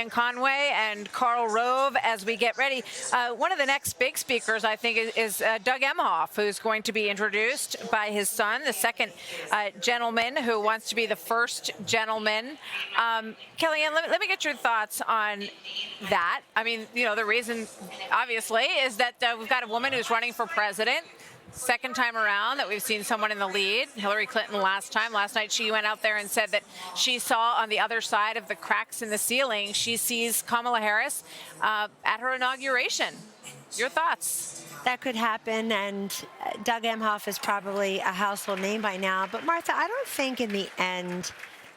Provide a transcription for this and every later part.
Kellyanne Conway and Karl Rove as we get ready. One of the next big speakers, I think, is Doug Emhoff, who's going to be introduced by his son, the second gentleman who wants to be the first gentleman. Kellyanne, let me get your thoughts on that. I mean, you know, the reason, obviously, is that we've got a woman who's running for president. Second time around that we've seen someone in the lead. Hillary Clinton last night she went out there and said that she saw on the other side of the cracks in the ceiling, she sees Kamala Harris at her inauguration. Your thoughts? That could happen, and Doug Emhoff is probably a household name by now. But Martha, I don't think in the end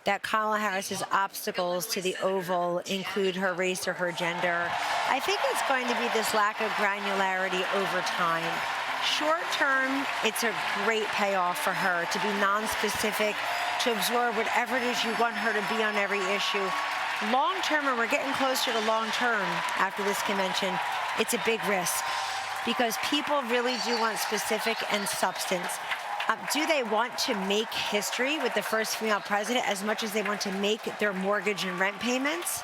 that Kamala Harris's obstacles to the Oval include her race or her gender. I think it's going to be this lack of granularity over time. Short term, it's a great payoff for her to be nonspecific, to absorb whatever it is you want her to be on every issue. Long term, and we're getting closer to long term after this convention, it's a big risk because people really do want specific and substance. Do they want to make history with the first female president as much as they want to make their mortgage and rent payments,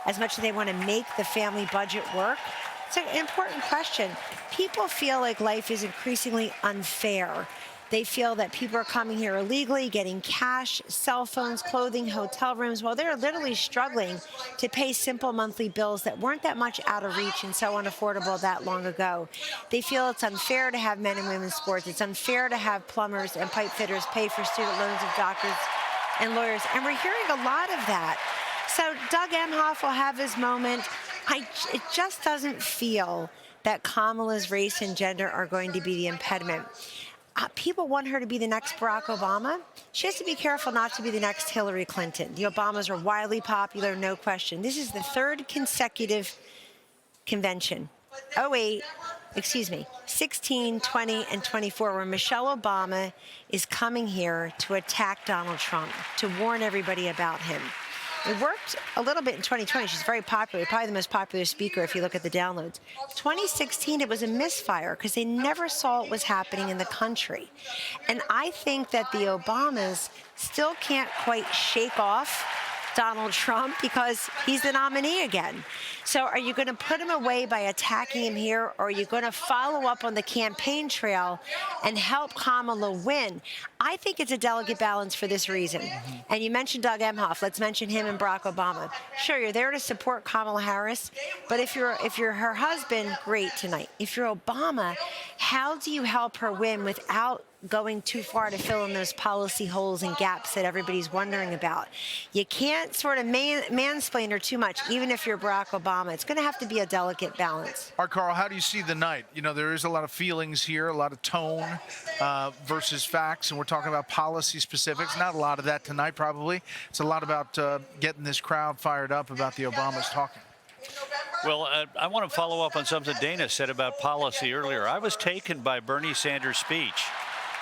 as much as they want to make the family budget work? It's an important question. People feel like life is increasingly unfair. They feel that people are coming here illegally, getting cash, cell phones, clothing, hotel rooms, while they're literally struggling to pay simple monthly bills that weren't that much out of reach and so unaffordable that long ago. They feel it's unfair to have men and women's sports. It's unfair to have plumbers and pipe fitters pay for student loans of doctors and lawyers. And we're hearing a lot of that. So Doug Emhoff will have his moment. It just doesn't feel that Kamala's race and gender are going to be the impediment. People want her to be the next Barack Obama. She has to be careful not to be the next Hillary Clinton. The Obamas are wildly popular, no question. This is the third consecutive convention. 16, 20, and 24, where Michelle Obama is coming here to attack Donald Trump, to warn everybody about him. It worked a little bit in 2020. She's very popular, probably the most popular speaker if you look at the downloads. 2016, it was a misfire because they never saw what was happening in the country. And I think that the Obamas still can't quite shake off Donald Trump because he's the nominee again. So are you going to put him away by attacking him here, or are you going to follow up on the campaign trail and help Kamala win? I think it's a delicate balance for this reason. And you mentioned Doug Emhoff. Let's mention him and Barack Obama. Sure, you're there to support Kamala Harris, but if you're her husband, great tonight. If you're Obama, how do you help her win without going too far to fill in those policy holes and gaps that everybody's wondering about? You can't sort of mansplain her too much, even if you're Barack Obama. It's going to have to be a delicate balance. All right, Karl, how do you see the night? You know, there is a lot of feelings here, a lot of tone versus facts, and we're talking about policy specifics. Not a lot of that tonight, probably. It's a lot about getting this crowd fired up about the Obamas talking. Well, I want to follow up on something Dana said about policy earlier. I was taken by Bernie Sanders' speech,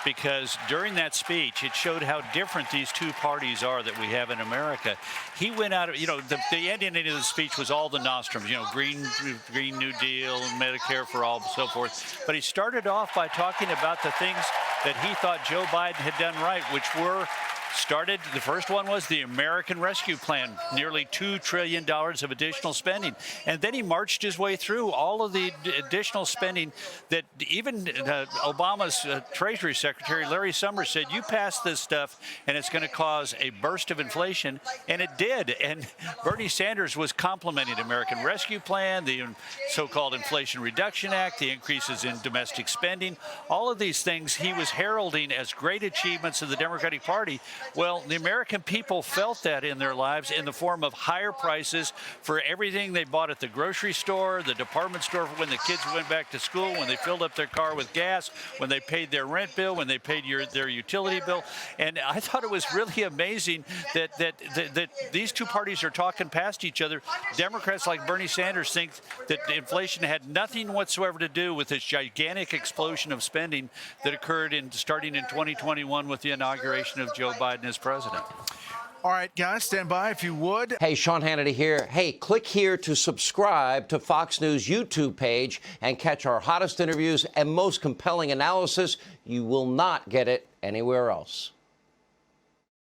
because during that speech, it showed how different these two parties are that we have in America. He went out of, you know, the ending of the speech was all the nostrums, you know, Green New Deal, Medicare for all, and so forth. But he started off by talking about the things that he thought Joe Biden had done right, which were the first one was the American Rescue Plan, nearly $2 trillion of additional spending. And then he marched his way through all of the additional spending that even Obama's Treasury Secretary, Larry Summers, said, you pass this stuff and it's going to cause a burst of inflation. And it did. And Bernie Sanders was complimenting the American Rescue Plan, the so-called Inflation Reduction Act, the increases in domestic spending. All of these things he was heralding as great achievements of the Democratic Party. Well, the American people felt that in their lives in the form of higher prices for everything they bought at the grocery store, the department store when the kids went back to school, when they filled up their car with gas, when they paid their rent bill, when they paid their utility bill. And I thought it was really amazing that these two parties are talking past each other. Democrats like Bernie Sanders think that inflation had nothing whatsoever to do with this gigantic explosion of spending that occurred starting in 2021 with the inauguration of Joe Biden as president. All right, guys, stand by if you would. Hey, Sean Hannity here. Hey, click here to subscribe to Fox News YouTube page and catch our hottest interviews and most compelling analysis. You will not get it anywhere else.